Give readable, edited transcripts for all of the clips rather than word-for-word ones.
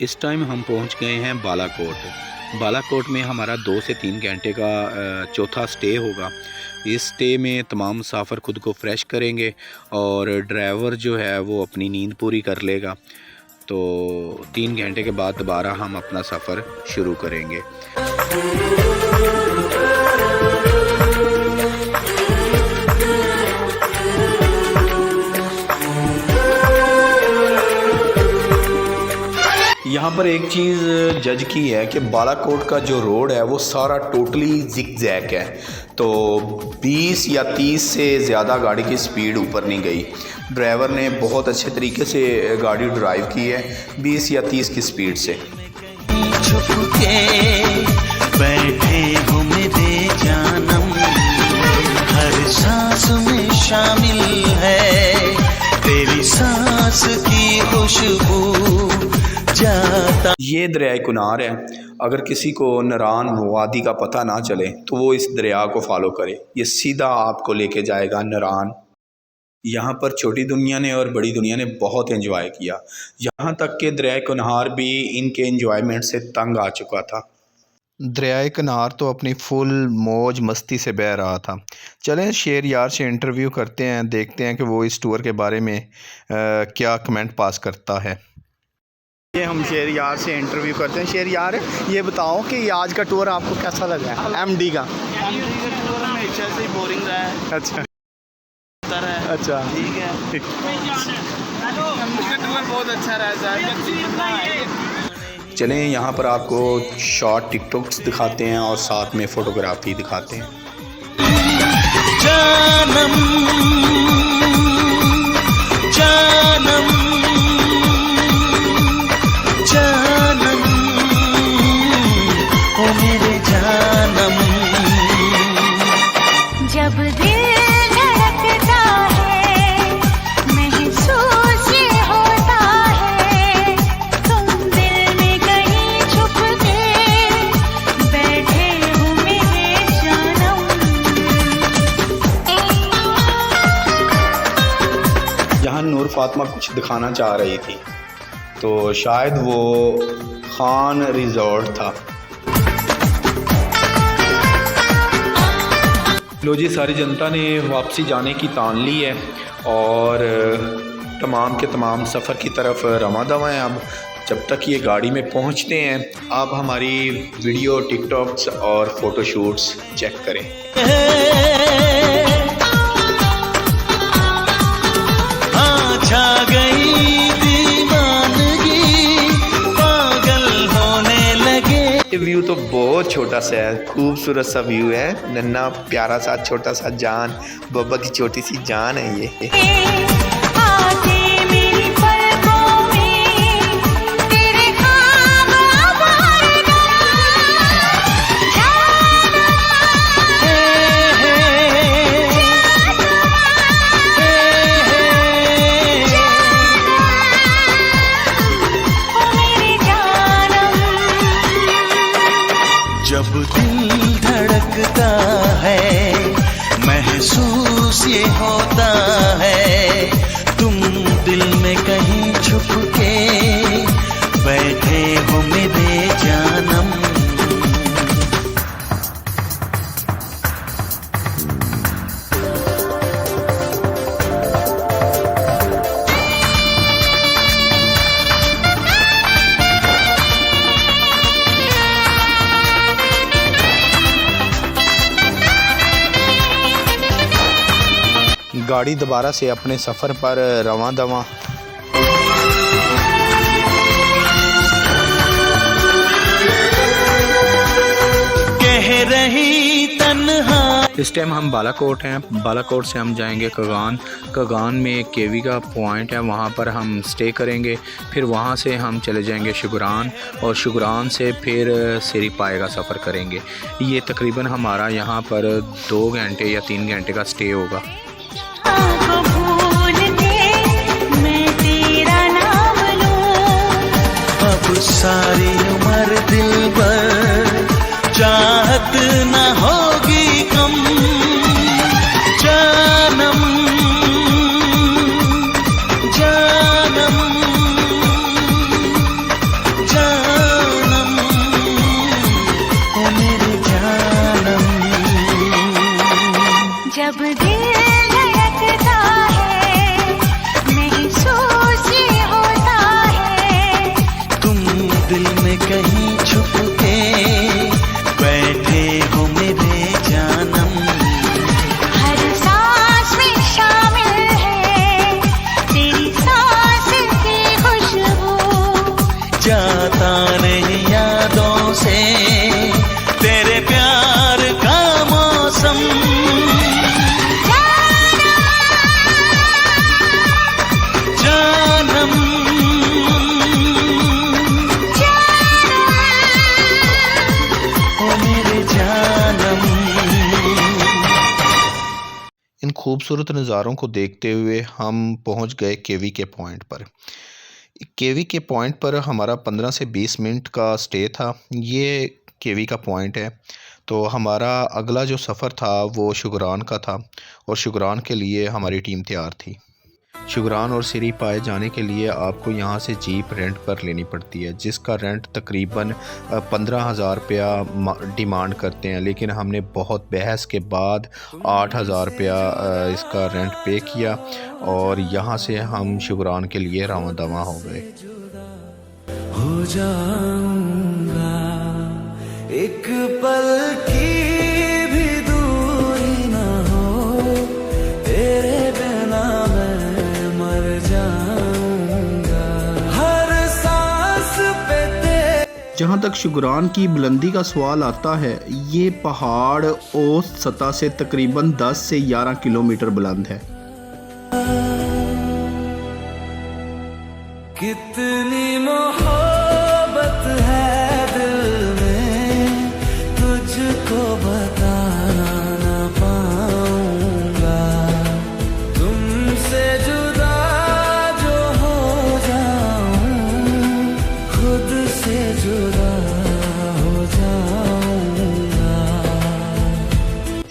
इस टाइम हम पहुंच गए हैं बालाकोट। बालाकोट में हमारा 2 से 3 घंटे का चौथा स्टे होगा। इस स्टे में तमाम मुसाफिर ख़ुद को फ्रेश करेंगे और ड्राइवर जो है वो अपनी नींद पूरी कर लेगा। तो 3 घंटे के बाद दोबारा हम अपना सफ़र शुरू करेंगे। यहाँ पर एक चीज़ जज की है कि बालाकोट का जो रोड है वो सारा टोटली जिग-जैग है, तो 20 या 30 से ज़्यादा गाड़ी की स्पीड ऊपर नहीं गई। ड्राइवर ने बहुत अच्छे तरीके से गाड़ी ड्राइव की है 20 या 30 की स्पीड से। छुप के बैठे हो मेरे जानम, हर सांस में शामिल है तेरी सांस की खुशबू। ये दरिया कुनार है। अगर किसी को नरान वादी का पता ना चले तो वो इस दरिया को फॉलो करे, ये सीधा आपको लेके जाएगा नरान। यहाँ पर छोटी दुनिया ने और बड़ी दुनिया ने बहुत एंजॉय किया, यहाँ तक कि दरिया कुनार भी इनके एंजॉयमेंट से तंग आ चुका था। दरिया कुनार तो अपनी फुल मौज मस्ती से बह रहा था। चलें शेर यार से इंटरव्यू करते हैं, देखते हैं कि वो इस टूर के बारे में क्या कमेंट पास करता है। ये हम शेर यार से इंटरव्यू करते हैं। शेर यार, ये बताओ कि आज का टूर आपको कैसा लगा है? एमडी का टूर हमेशा से ही बोरिंग रहा है। अच्छा अच्छा ठीक है। टूर बहुत अच्छा रहा है। चलें यहाँ पर आपको शॉर्ट टिकटॉक्स दिखाते हैं और साथ में फ़ोटोग्राफी दिखाते हैं। जानम जानम जानम ओ मेरे जानम। जब दिल धड़कता है महसूस ये होता है, तुम दिल में कहीं छुप के बैठे हो मेरे जानम। यहाँ नूर फातिमा कुछ दिखाना चाह रही थी, तो शायद वो खान रिजॉर्ट था। लो जी, सारी जनता ने वापसी जाने की तान ली है और तमाम के तमाम सफ़र की तरफ रवां दवा हैं। अब जब तक ये गाड़ी में पहुंचते हैं, आप हमारी वीडियो टिकटॉक्स और फ़ोटोशूट्स चेक करें। छा गई दीवानगी, पागल होने लगे। व्यू तो बहुत छोटा सा है, खूबसूरत सा व्यू है। नन्ना प्यारा सा छोटा सा जान, बब्बा की छोटी सी जान है ये। जब दिल धड़कता है महसूस ये होता है, तुम दिल में कहीं छुप के बैठे हो मेरे जानम। गाड़ी दोबारा से अपने सफ़र पर रवां दवा। कह रही तन्हा। इस टाइम हम बालाकोट हैं। बालाकोट से हम जाएंगे कगान। कगान में केवी का पॉइंट है, वहाँ पर हम स्टे करेंगे। फिर वहाँ से हम चले जाएंगे शुगरान और शुगरान से फिर सिरिपाए का सफ़र करेंगे। ये तकरीबन हमारा यहाँ पर 2 घंटे या 3 घंटे का स्टे होगा। अब सारी उम्र दिल भर चाहत न होगी कम। जानम जानम कहीं छुप के बैठे हो मेरे जानम। हर सांस में शामिल है तेरी सांस की खुशबू। जाता नहीं यादों से तेरे प्यार का मौसम। जानम ओ मेरे जानम। इन खूबसूरत नज़ारों को देखते हुए हम पहुंच गए केवी के पॉइंट पर। केवी के पॉइंट पर हमारा 15 से 20 मिनट का स्टे था। ये केवी का पॉइंट है। तो हमारा अगला जो सफ़र था वो शुगरान का था और शुगरान के लिए हमारी टीम तैयार थी। शुगरान और सिरी पाए जाने के लिए आपको यहाँ से जीप रेंट पर लेनी पड़ती है, जिसका रेंट तकरीबन 15,000 रुपया डिमांड करते हैं, लेकिन हमने बहुत बहस के बाद 8,000 रुपया इसका रेंट पे किया और यहाँ से हम शुगरान के लिए रवाना हो गए। हो जाऊंगा एक पल की भी दूरी न हो, तेरे बिना मैं मर जाऊंगा। हर सांस पे तेरे। जहाँ तक शुगरान की बुलंदी का सवाल आता है, ये पहाड़ औसत सतह से तकरीबन 10 से 11 किलोमीटर बुलंद है। कितनी मोहब्बत है दिल में, तुझको बता ना पाऊंगा। तुमसे जुदा जो हो जाऊं, खुद से जुदा हो जाऊंगा।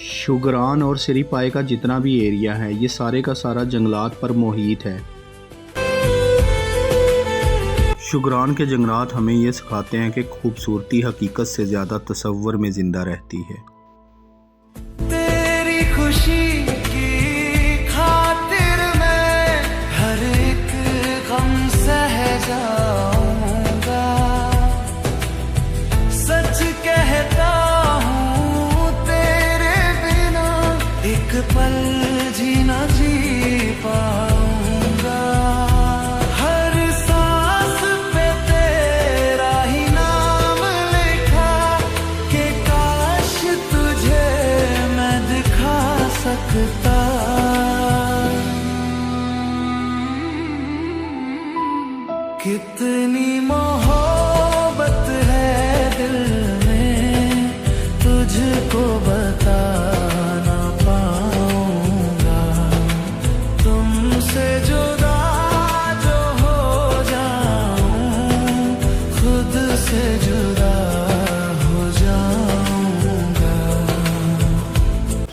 शुगरान और सिरी पाए का जितना भी एरिया है, ये सारे का सारा जंगलात पर मोहित है। शुगरान के जंगलात हमें ये सिखाते हैं कि खूबसूरती हकीकत से ज़्यादा तसव्वुर में ज़िंदा रहती है। तेरी खुशी की खातिर मैं हर एक गम सह जाऊंगा। सच कहता हूँ तेरे बिना एक पल जीना जी पाऊंगा। हर सांस पे तेरा ही नाम लिखा कि काश तुझे मैं दिखा सकता। कितनी मोहब्बत है दिल में, तुझको बता ना पाऊंगा। तुमसे जुदा जो हो जाऊं, खुद से जुदा हो जाऊंगा।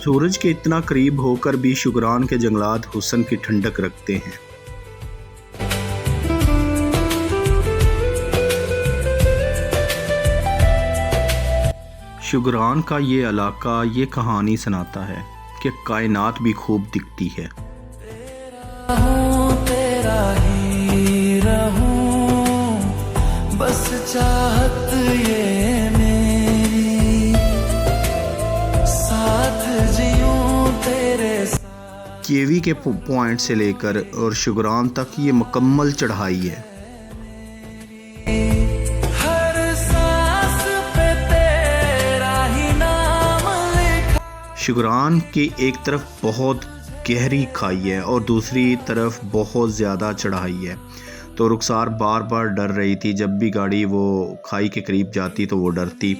सूरज के इतना करीब होकर भी शुगरान के जंगलात हुस्न की ठंडक रखते हैं। शुगरान का ये इलाका ये कहानी सुनाता है कि कायनात भी खूब दिखती है। तेरा ही रहूं, बस चाहत ये मेरी, साथ जीऊं तेरे साथ। केवी के पॉइंट से लेकर और शुगरान तक ये मुकम्मल चढ़ाई है। शुगरान की एक तरफ बहुत गहरी खाई है और दूसरी तरफ बहुत ज़्यादा चढ़ाई है। तो रुखसार बार बार डर रही थी, जब भी गाड़ी वो खाई के करीब जाती तो वो डरती।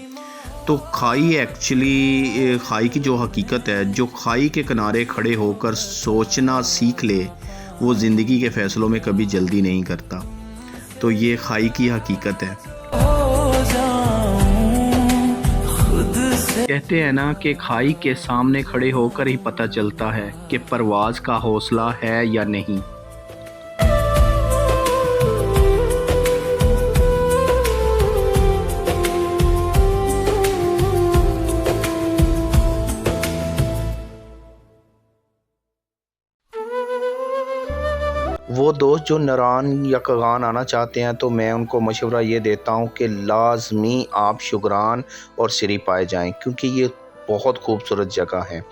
तो खाई एक्चुअली खाई की जो हकीकत है, जो खाई के किनारे खड़े होकर सोचना सीख ले, वो ज़िंदगी के फ़ैसलों में कभी जल्दी नहीं करता। तो ये खाई की हकीकत है। कहते हैं ना कि खाई के सामने खड़े होकर ही पता चलता है कि परवाज़ का हौसला है या नहीं। वो दोस्त जो नारान या कगान आना चाहते हैं तो मैं उनको मशवरा ये देता हूँ कि लाजमी आप शुगरान और सिरीपाए जाएं, क्योंकि ये बहुत खूबसूरत जगह है।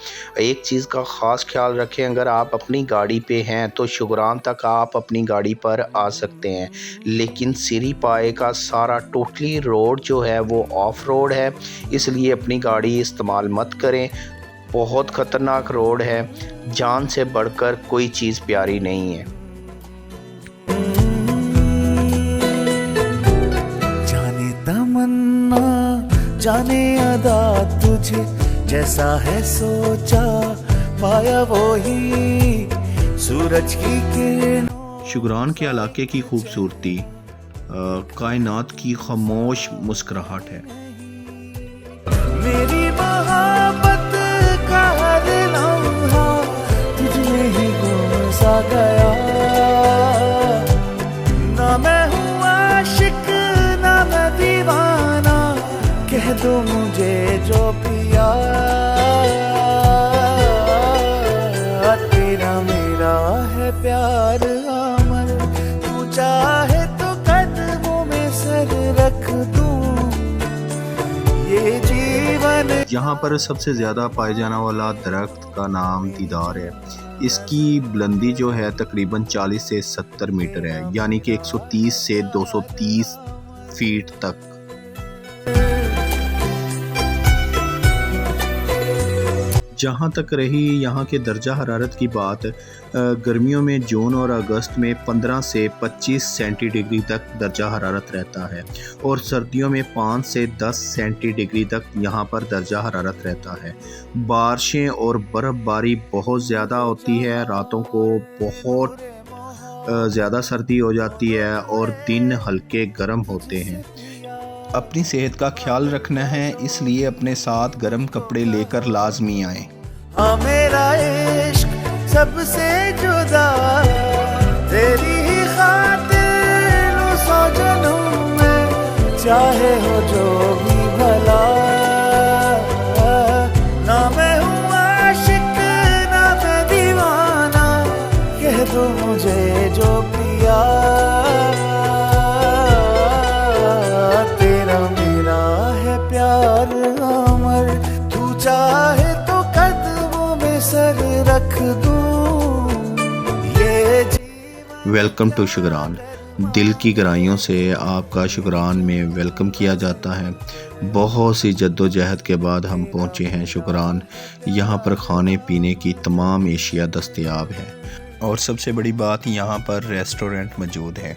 एक चीज़ का ख़ास ख्याल रखें, अगर आप अपनी गाड़ी पे हैं तो शुगरान तक आप अपनी गाड़ी पर आ सकते हैं, लेकिन सिरीपाए का सारा टोटली रोड जो है वो ऑफ रोड है, इसलिए अपनी गाड़ी इस्तेमाल मत करें। बहुत ख़तरनाक रोड है, जान से बढ़कर कोई चीज़ प्यारी नहीं है। जाने तमन्ना जाने अदा तुझे, जैसा है सोचा पाया वो ही सूरज की किरणों। शुगरान के इलाके की खूबसूरती कायनात की खामोश मुस्कुराहट है। मेरी मोहब्बत का हर लम्हा तुझमें ही गुम सा गया, ना मैं हूँ आशिक ना मैं दीवाना, कह दो मुझे जो पिया। तेरा मेरा है प्यार अमर, तू चाहे तो कदमों में सर रख दूं, ये जीवन। यहाँ पर सबसे ज़्यादा पाए जाने वाला दरख्त का नाम दीदार है। इसकी बुलंदी जो है तकरीबन 40 से 70 मीटर है, यानी कि 130 से 230 फीट तक। जहाँ तक रही यहाँ के दर्जा हरारत की बात, गर्मियों में जून और अगस्त में 15 से 25 सेंटीडिग्री तक दर्जा हरारत रहता है, और सर्दियों में 5 से 10 सेंटीडिग्री तक यहाँ पर दर्जा हरारत रहता है। बारिशें और बर्फ़बारी बहुत ज़्यादा होती है, रातों को बहुत ज़्यादा सर्दी हो जाती है और दिन हल्के गर्म होते हैं। अपनी सेहत का ख्याल रखना है, इसलिए अपने साथ गर्म कपड़े लेकर लाजमी आएँ। मेरा इश्क सबसे जुदा, तेरी ही खातिर सौ जन्म में, चाहे हो जो भी भला। ना मैं हूँ आशिक ना मैं दीवाना, कह दो मुझे जो पिया। प्यार अमर, तू चाहे तो कदमों में सर रख दूं, ये जीवन। वेलकम टू शुगरान। दिल की गहराइयों से आपका शुगरान में वेलकम किया जाता है। बहुत सी जद्दोजहद के बाद हम पहुँचे हैं शुगरान। यहाँ पर खाने पीने की तमाम एशिया दस्तयाब है, और सबसे बड़ी बात यहाँ पर रेस्टोरेंट मौजूद है।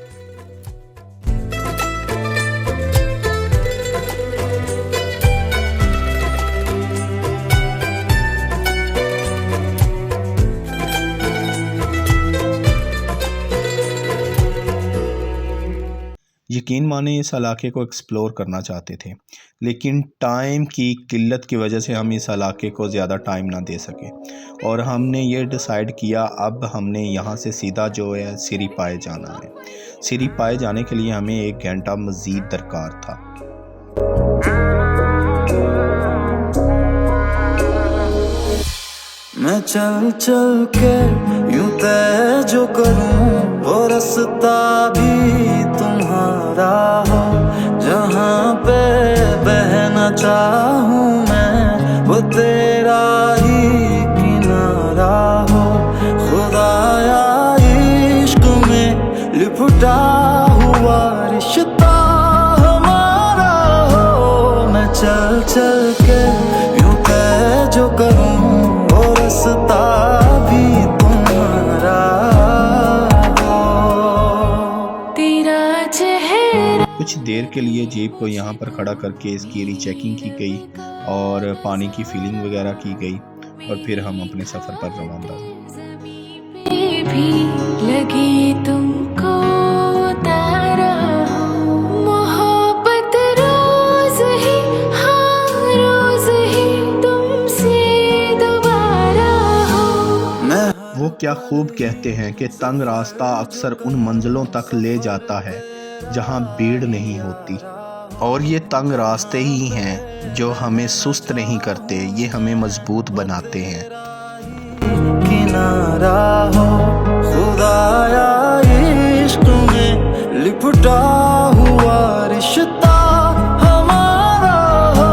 यकीन माने इस इलाके को एक्सप्लोर करना चाहते थे, लेकिन टाइम की किल्लत की वजह से हम इस इलाके को ज़्यादा टाइम ना दे सके, और हमने ये डिसाइड किया अब हमने यहाँ से सीधा जो है सिरीपाए जाना है। सिरीपाए जाने के लिए हमें 1 घंटा मज़ीद दरकार था। मैं चल चल के यूं तय जो करूं, वो रास्ता भी तुम्हारा हो, जहां पे बहना चाहूं मैं, वो तेरा ही किनारा हो। खुदाया इश्क में लिपटा हुआ रिश्ता हमारा हो। मैं चल चल के यूं तय जो करूं, रास्ता भी तुम्हारा हो। तेरा चेहरा। कुछ देर के लिए जीप को यहाँ पर खड़ा करके इसकी रीचेकिंग की गई और पानी की फीलिंग वगैरह की गई, और फिर हम अपने सफ़र पर रवाना भी लगे तुमको तारा, मोहब्बत रोज ही, हाँ रोज ही तुमसे दोबारा हो। वो क्या खूब कहते हैं कि तंग रास्ता अक्सर उन मंजिलों तक ले जाता है जहाँ भीड़ नहीं होती, और ये तंग रास्ते ही हैं जो हमें सुस्त नहीं करते, ये हमें मजबूत बनाते हैं। किनारा हो खुदाया फुटा हुआ रिश्ता हमारा हो।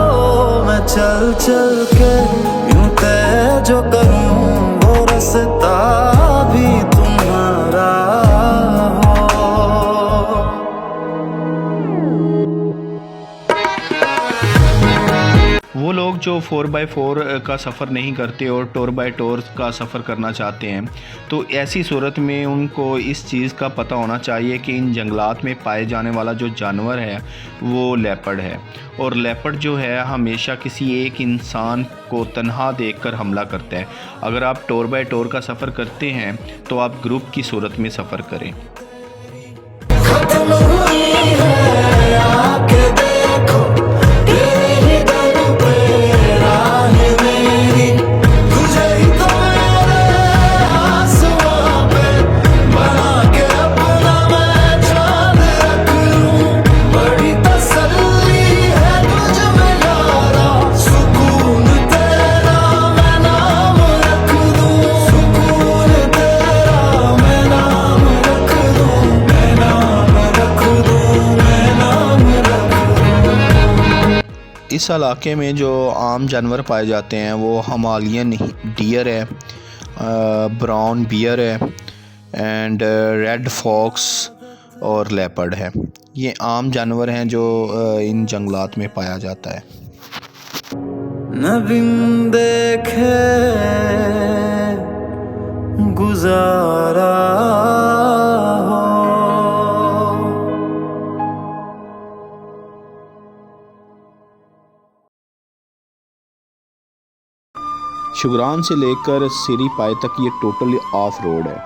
मैं चल चल के यूं तय जो करूं वो रास्ता भी तुम्हारा हो। वो लोग जो 4x4 का सफ़र नहीं करते और टोर बाय टोर का सफ़र करना चाहते हैं, तो ऐसी सूरत में उनको इस चीज़ का पता होना चाहिए कि इन जंगलात में पाए जाने वाला जो जानवर है वो लेपर्ड है। और लेपर्ड जो है हमेशा किसी एक इंसान को तन्हा देखकर हमला करता है। अगर आप टोर बाय टोर का सफ़र करते हैं तो आप ग्रुप की सूरत में सफ़र करें। खत्म हुई है आके देखो तेरी दर पे राह मेरी, तुझे ही तो मेरे आसमां पे बना के अपना मैं चांद रख लूं। बड़ी तसल्ली है तुझ में यारा, सुकून तेरा मैं नाम रख दूं। सुकून तेरा मैं नाम रख दूं। मैं नाम रख दूं। मैं नाम रख दूं। इस इलाके में जो आम जानवर पाए जाते हैं वो हिमालयन डियर है, ब्राउन बियर है एंड रेड फॉक्स और लेपर्ड है। ये आम जानवर हैं जो इन जंगलात में पाया जाता है। न बिन देखे गुजारा हो। शुगरान से लेकर सिरी पाए तक ये टोटली ऑफ रोड है,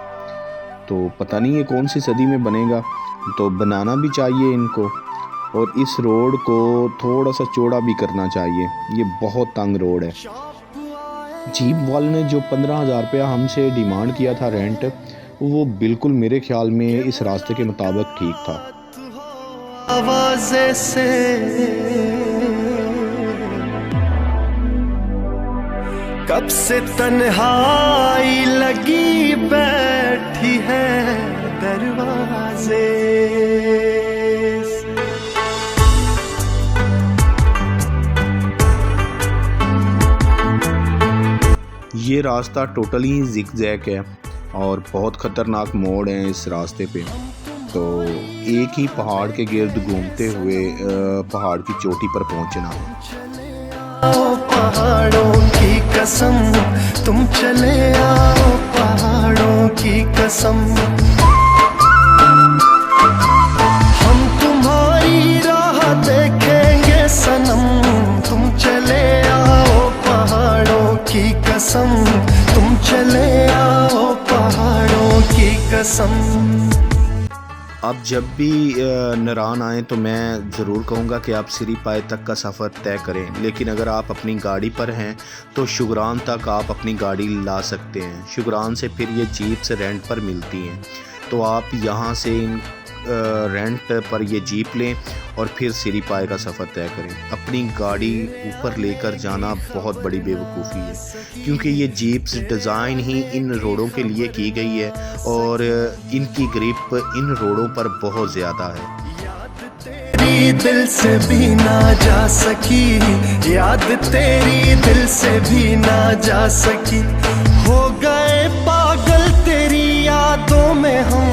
तो पता नहीं ये कौन सी सदी में बनेगा, तो बनाना भी चाहिए इनको और इस रोड को थोड़ा सा चौड़ा भी करना चाहिए। ये बहुत तंग रोड है। जीप वाले ने जो 15,000 रुपया हमसे डिमांड किया था रेंट, वो बिल्कुल मेरे ख्याल में इस रास्ते के मुताबिक ठीक था। आवाज़े से कब से तन्हाई लगी बैठी है दरवाजे से। ये रास्ता टोटली जिगजैग है और बहुत ख़तरनाक मोड़ हैं इस रास्ते पे। तो एक ही पहाड़ के गिर्द घूमते हुए पहाड़ की चोटी पर पहुंचना। आओ पहाड़ों की कसम तुम चले आओ, पहाड़ों की कसम। हम तुम्हारी राह देखेंगे सनम, तुम चले आओ पहाड़ों की कसम। तुम चले आओ पहाड़ों की कसम। अब जब भी नरान आएँ तो मैं ज़रूर कहूँगा कि आप सिरी पाए तक का सफ़र तय करें, लेकिन अगर आप अपनी गाड़ी पर हैं तो शुगरान तक आप अपनी गाड़ी ला सकते हैं। शुगरान से फिर ये जीप से रेंट पर मिलती हैं, तो आप यहाँ से इन रेंट पर ये जीप लें और फिर सिरी पाए का सफ़र तय करें। अपनी गाड़ी ऊपर लेकर जाना बहुत बड़ी बेवकूफ़ी है, क्योंकि ये जीप्स डिज़ाइन ही इन रोडों के लिए की गई है और इनकी ग्रिप इन रोडों पर बहुत ज़्यादा है। तेरी दिल से भी ना जा सकी, याद तेरी दिल से भी ना जा सकी। हो गए पागल तेरी यादों में हम,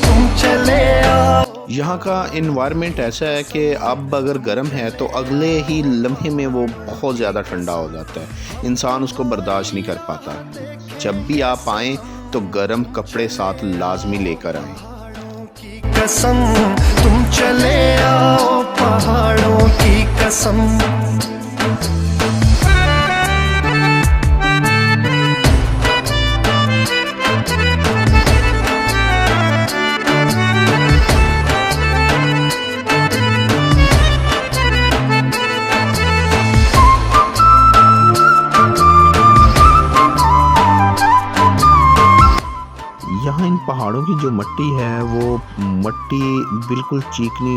तुम चले आओ। यहाँ का इन्वायरमेंट ऐसा है कि अब अगर गर्म है तो अगले ही लम्हे में वो बहुत ज़्यादा ठंडा हो जाता है, इंसान उसको बर्दाश्त नहीं कर पाता। जब भी आप आएँ तो गर्म कपड़े साथ लाजमी लेकर आएँ। कसम तुम चले आओ पहाड़ों की कसम। यहाँ इन पहाड़ों की जो मिट्टी है वो मिट्टी बिल्कुल चिकनी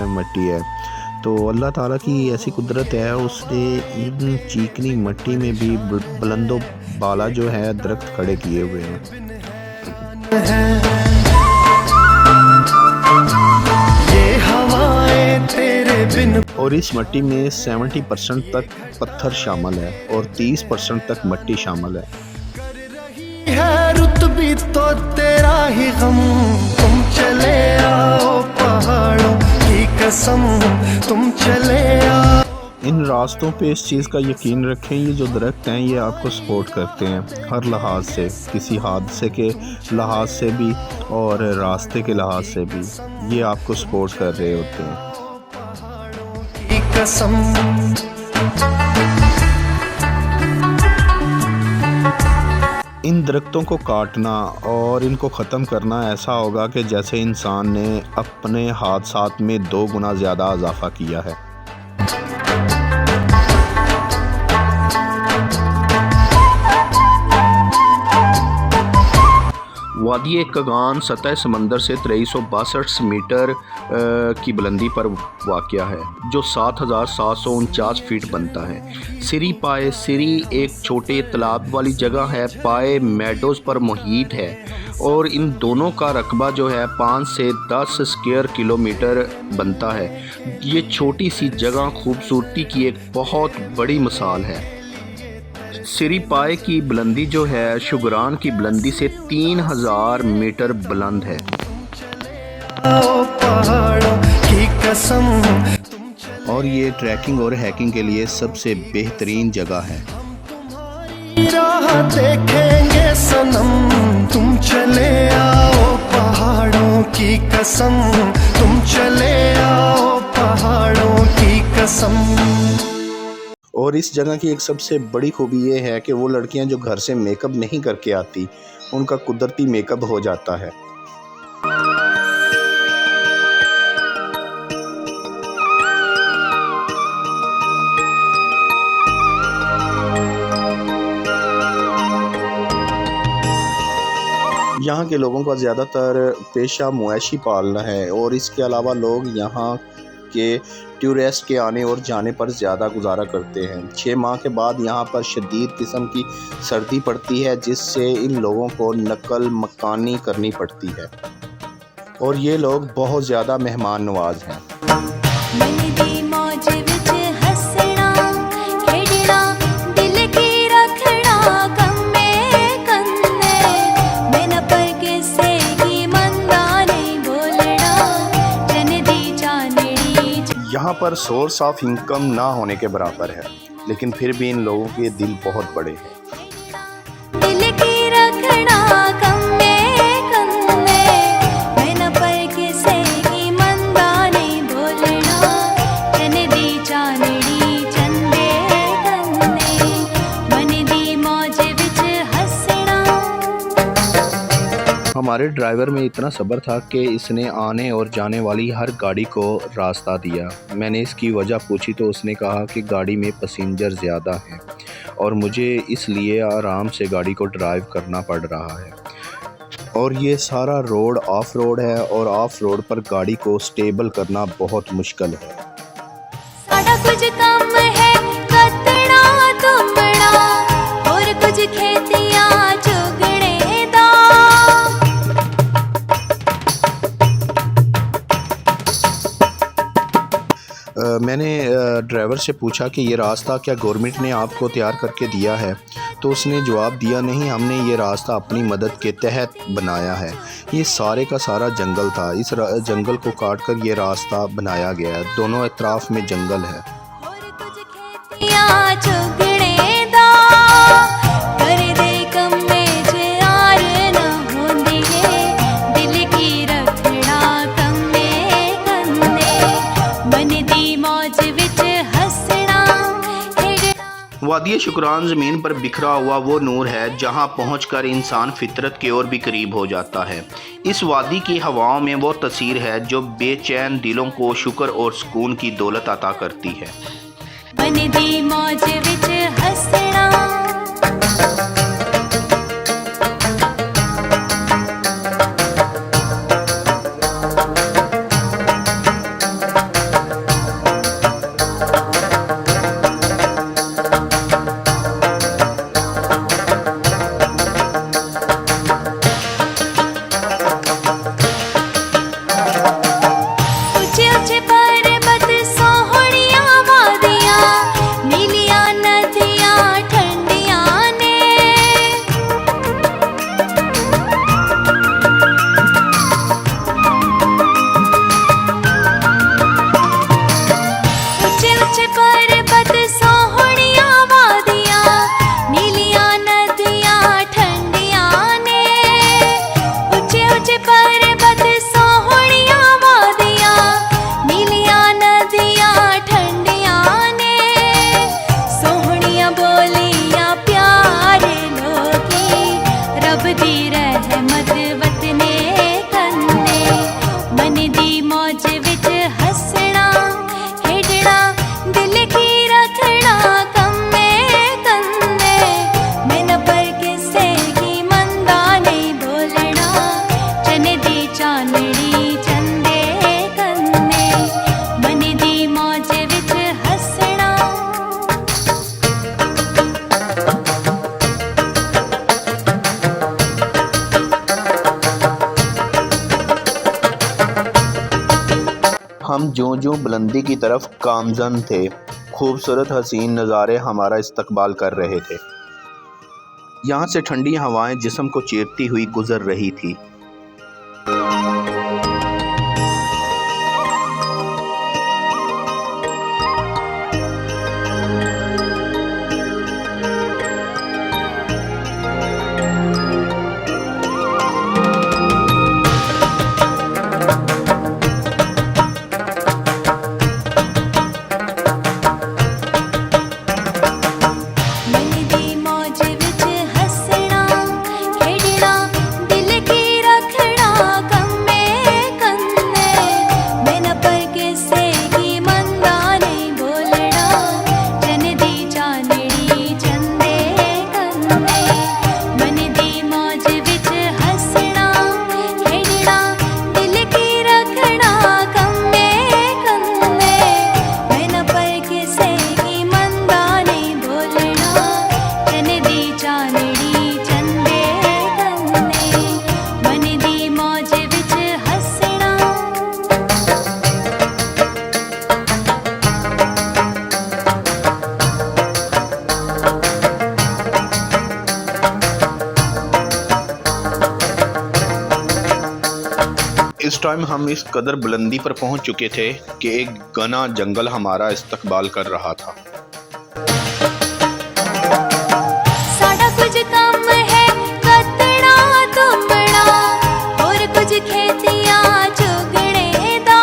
मिट्टी है, तो अल्लाह ताला की ऐसी कुदरत है, उसने इन चिकनी मिट्टी में भी बुलंदो बाला जो है दरख्त खड़े किए हुए हैं। तेरे बिन और इस मिट्टी में 70% तक पत्थर शामिल है और 30% तक मिट्टी शामिल है। है रुत भी तो तेरा ही गम, तुम चले आओ पहाड़ों की कसम, तुम चले आओ। इन रास्तों पे इस चीज़ का यकीन रखें, ये जो दरख्त हैं ये आपको सपोर्ट करते हैं हर लिहाज से, किसी हादसे के लिहाज से भी और रास्ते के लिहाज से भी, ये आपको सपोर्ट कर रहे होते हैं। की कसम इन दरख्तों को काटना और इनको ख़त्म करना ऐसा होगा कि जैसे इंसान ने अपने हादसात में 2 गुना ज़्यादा इजाफ़ा किया है। वादी कगान सतह समंदर से 2362 मीटर की बुलंदी पर वाक़या है, जो 7749 फीट बनता है। सिरी पाए सिरी एक छोटे तालाब वाली जगह है, पाए मेडोज़ पर मुहित है और इन दोनों का रकबा जो है 5 से 10 स्क्वायर किलोमीटर बनता है। ये छोटी सी जगह खूबसूरती की एक बहुत बड़ी मिसाल है। सिरी पाए की बुलंदी जो है शुगरान की बुलंदी से 3000 मीटर बुलंद है। पहाड़ों की कसम और ये ट्रैकिंग और हैकिंग के लिए सबसे बेहतरीन जगह है। राह देखेंगे सनम, तुम चले आओ पहाड़ों की कसम, तुम चले आओ पहाड़ों की कसम। और इस जगह की एक सबसे बड़ी खूबी ये है कि वो लड़कियां जो घर से मेकअप नहीं करके आती, उनका कुदरती मेकअप हो जाता है। यहाँ के लोगों का ज़्यादातर पेशा मवेशी पालना है और इसके अलावा लोग यहाँ के टूरिस्ट के आने और जाने पर ज़्यादा गुजारा करते हैं। 6 माह के बाद यहाँ पर शदीद किस्म की सर्दी पड़ती है, जिससे इन लोगों को नकल मकानी करनी पड़ती है और ये लोग बहुत ज़्यादा मेहमान नवाज हैं। यहाँ पर सोर्स ऑफ इनकम ना होने के बराबर है, लेकिन फिर भी इन लोगों के दिल बहुत बड़े हैं। हमारे ड्राइवर में इतना सब्र था कि इसने आने और जाने वाली हर गाड़ी को रास्ता दिया। मैंने इसकी वजह पूछी तो उसने कहा कि गाड़ी में पैसेंजर ज़्यादा हैं और मुझे इसलिए आराम से गाड़ी को ड्राइव करना पड़ रहा है। और ये सारा रोड ऑफ रोड है और ऑफ रोड पर गाड़ी को स्टेबल करना बहुत मुश्किल है। सारा कुछ काम है कतड़ा तुमड़ा और कुछ खेतियां चुगड़े दा। मैंने ड्राइवर से पूछा कि ये रास्ता क्या गवर्नमेंट ने आपको तैयार करके दिया है, तो उसने जवाब दिया नहीं, हमने ये रास्ता अपनी मदद के तहत बनाया है। ये सारे का सारा जंगल था, इस जंगल को काट कर ये रास्ता बनाया गया है। दोनों अतराफ में जंगल है। और कुछ खेतियां चुगड़े दा कर दे कम में जे यार न होंदी है दिल की रखड़ा कम में कंदे मन दी मौज विच हसना। वादी शुक्रान ज़मीन पर बिखरा हुआ वो नूर है जहाँ पहुँचकर इंसान फितरत की ओर भी करीब हो जाता है। इस वादी की हवाओं में वो तसीर है जो बेचैन दिलों को शुक्र और सुकून की दौलत अता करती है। मन दी मौज विच हसना। ऊंचे ऊंचे पर्वत यूं बुलंदी की तरफ गामज़न थे। खूबसूरत हसीन नज़ारे हमारा इस्तकबाल कर रहे थे। यहाँ से ठंडी हवाएं जिस्म को चीरती हुई गुजर रही थी। इस टाइम हम इस कदर बुलंदी पर पहुंच चुके थे कि एक घना जंगल हमारा इस्तकबाल कर रहा था। साडा कुछ काम है कतड़ा तुमड़ा और कुछ खेतियां चुगणे दा।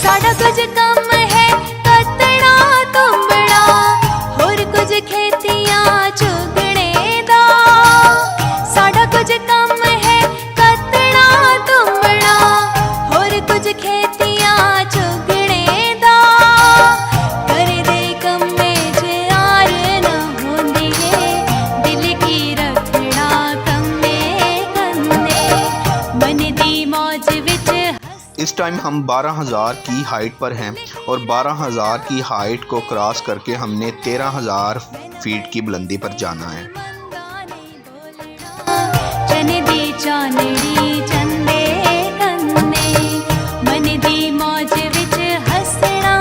साडा कुछ काम है कतड़ा तुमड़ा और कुछ खेतियां चुगणे दा। साडा कुछ काम है कतड़ा तुमड़ा और कुछ खेतियां चुगणे दा। कर दे कम्मे च यार न होंदी है दिल की रखड़ा कम्मे कन्ने मन दी मौज विच। इस टाइम हम 12,000 की हाइट पर हैं और 12,000 की हाइट को क्रॉस करके हमने 13,000 फीट की बुलंदी पर जाना है। चने दी चानड़ी चंदे कन्ने मन दी मौज विच हसना।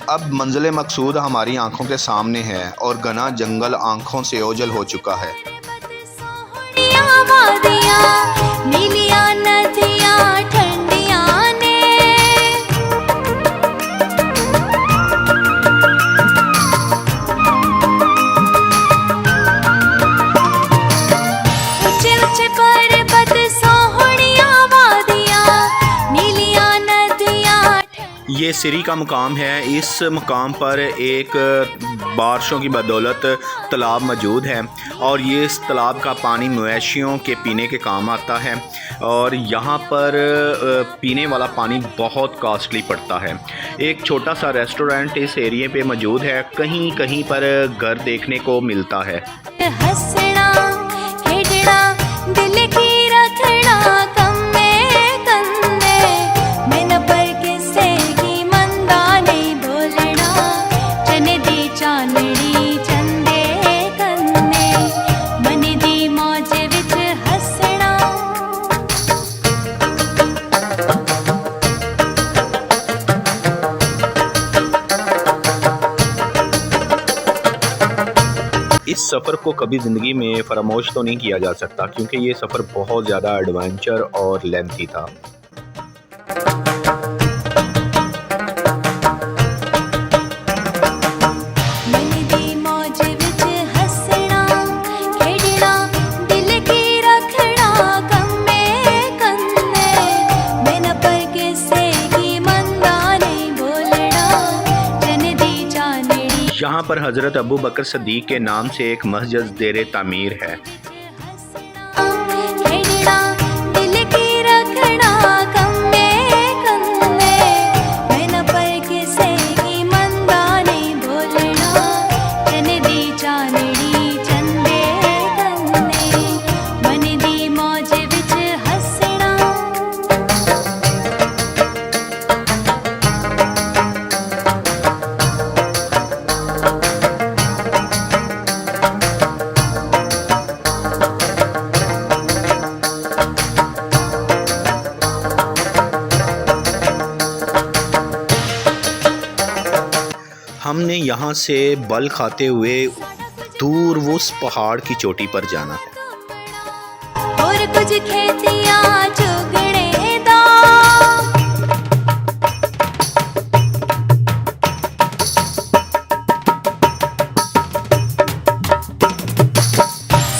अब मंजिल मकसूद हमारी आंखों के सामने है और घना जंगल आंखों से ओझल हो चुका है। सोहणियां वादियां नीलियां नदियां ठंडियां ने। ऊंचे ऊंचे पर्वत सोहणियां वादियां नीलियां नदियां। ये सिरी का मुकाम है। इस मुकाम पर एक बारिशों की बदौलत तालाब मौजूद है और ये इस तालाब का पानी मवेशियों के पीने के काम आता है और यहाँ पर पीने वाला पानी बहुत कॉस्टली पड़ता है। एक छोटा सा रेस्टोरेंट इस एरिए पे मौजूद है। कहीं कहीं पर घर देखने को मिलता है। हसना खेडना दिल की रखना कम्मे कन्ने मैन पर किसे की मंदा नहीं बोलना। चने दी चानड़ी चंदे कन्ने मन दी मौज विच हसना। इस सफ़र को कभी ज़िंदगी में फरामोश तो नहीं किया जा सकता क्योंकि ये सफ़र बहुत ज़्यादा एडवेंचर और लेंथी था। मन दी मौज विच हसना खेडना दिल की रखना कम्मे कन्ने मैन पर किसे की मंदा नहीं बोलना। चने दी चानड़ी यहाँ पर हज़रत अबू बकर सदीक के नाम से एक मस्जिद ज़ेरे तामीर है। खेडना दिल की रखना कम्मे कन्ने मैन पर किसे की मंदा नहीं यहाँ से बल खाते हुए दूर वो उस पहाड़ की चोटी पर जाना है। और कुछ खेतियां चुगने दा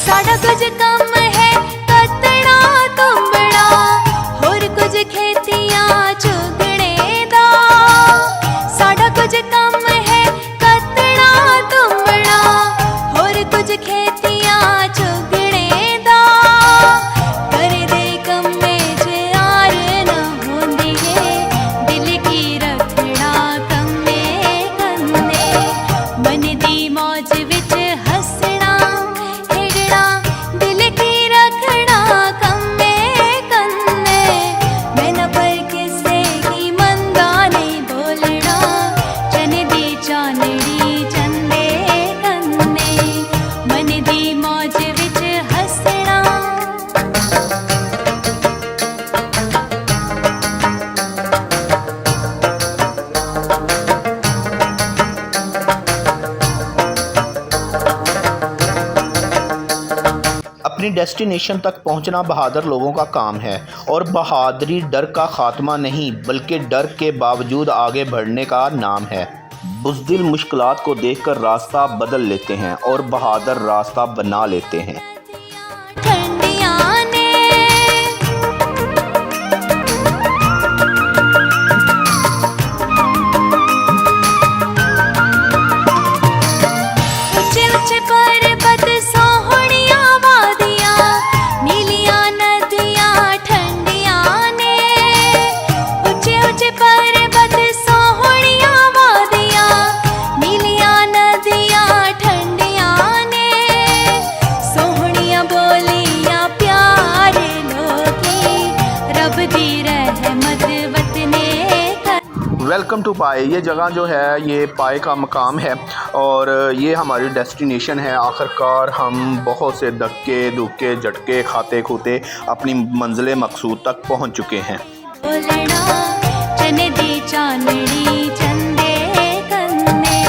साड़ा कुछ कम है कतड़ा तुंबड़ा और कुछ खेतियां चुगने दा साड़ा कुछ कम है कतड़ा तुंबड़ा और कुछ खेतियां चुगने दा कर दे कम्मे जे यार न होंदी है दिल की रखड़ा कम्मे कन्ने मन दी मौज विच हसना हेड़ना दिल की रखड़ा कम्मे कन्ने मैं न पर किसे की मंदा नहीं बोलना चने दी चानड़ी चंदे कन्ने मन दी मौज विच हसना अपनी डेस्टिनेशन तक पहुंचना बहादुर लोगों का काम है और बहादुरी डर का खात्मा नहीं बल्कि डर के बावजूद आगे बढ़ने का नाम है। बुज़दिल मुश्किलात को देखकर रास्ता बदल लेते हैं और बहादुर रास्ता बना लेते हैं। ठंडियां ने ऊंचे ऊंचे पर्वत सोहणियां वादियां नीलियां नदियां ठंडियां ने ऊंचे ऊंचे पर्वत सोहणियां वादियां नीलियां नदियां ठंडियां ने सोहणियां बोलियां प्यारे लोगी रब दी रहमत वतने वेलकम टू पाए। ये जगह जो है ये पाए का मकाम है और ये हमारी डेस्टिनेशन है। आखिरकार हम बहुत से धक्के धुक्के झटके खाते खूते अपनी मंजिल मकसूद तक पहुंच चुके हैं। बोलना चने दी चानड़ी चंदे कन्ने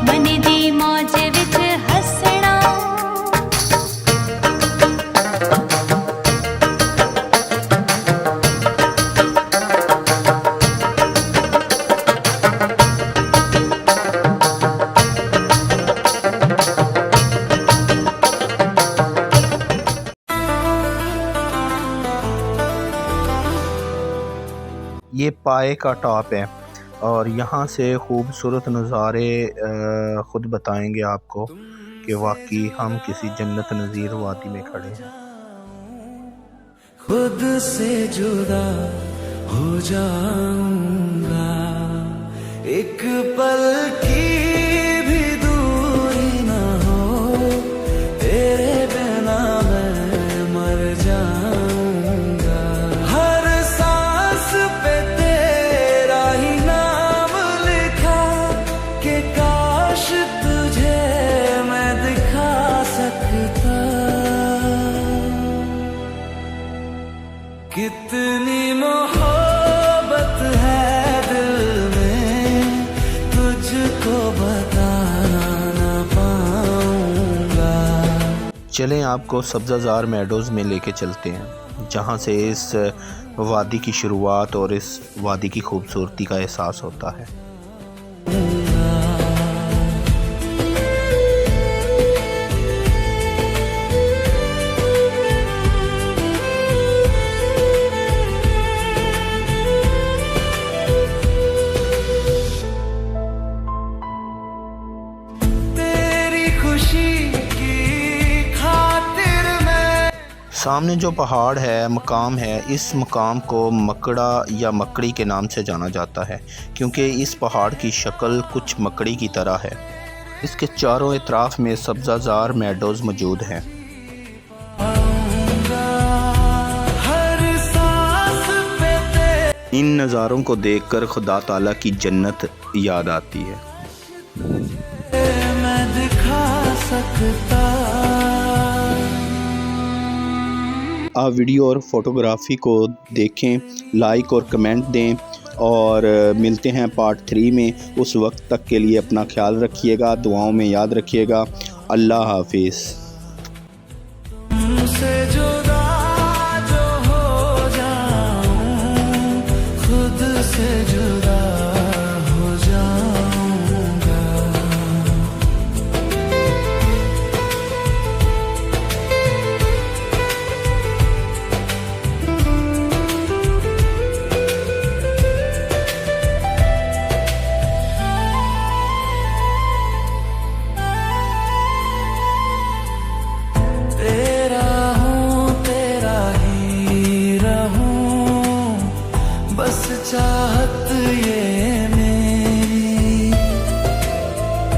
मन दी मौज विच हसना ये पाए का टॉप है और यहाँ से खूबसूरत नज़ारे ख़ुद बताएंगे आपको कि वाकई हम किसी जन्नत नज़ीर वादी में खड़े हैं। खुद से जुदा हो जाऊंगा एक पल की भी दूरी ना हो तेरे बिना मैं मर जाऊंगा हर सांस पे तेरा ही नाम लिखा कि काश तुझे मैं दिखा सकता कितनी मोहब्बत है दिल में तुझको बता ना पाऊंगा। चलें आपको सब्ज़ाज़ार मेडोज़ में लेके चलते हैं जहाँ से इस वादी की शुरुआत और इस वादी की खूबसूरती का एहसास होता है। सामने जो पहाड़ है मकाम है, इस मकाम को मकड़ा या मकड़ी के नाम से जाना जाता है क्योंकि इस पहाड़ की शक्ल कुछ मकड़ी की तरह है। इसके चारों इतराफ में सब्ज़ाज़ार मेडोज़ मौजूद हैं। इन नज़ारों को देखकर खुदा ताला की जन्नत याद आती है। मैं दिखा सकता आप वीडियो और फ़ोटोग्राफ़ी को देखें, लाइक और कमेंट दें और मिलते हैं पार्ट 3 में। उस वक्त तक के लिए अपना ख्याल रखिएगा, दुआओं में याद रखिएगा। अल्लाह हाफिज़। तुमसे जुदा जो हो जाऊं, खुद से जुदा हो जाऊंगा। तेरा हूँ तेरा ही रहूं, बस चाहत ये मेरी,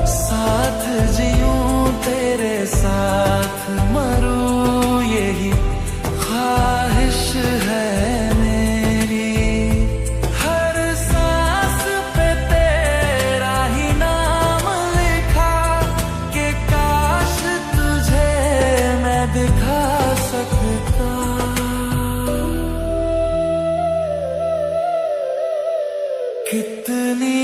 साथ जीऊं तेरे साथ मरूं, यही ख्वाहिश है मेरी। हर सांस पे तेरा ही नाम लिखा, कि काश तुझे मैं दिखा सकता। कितनी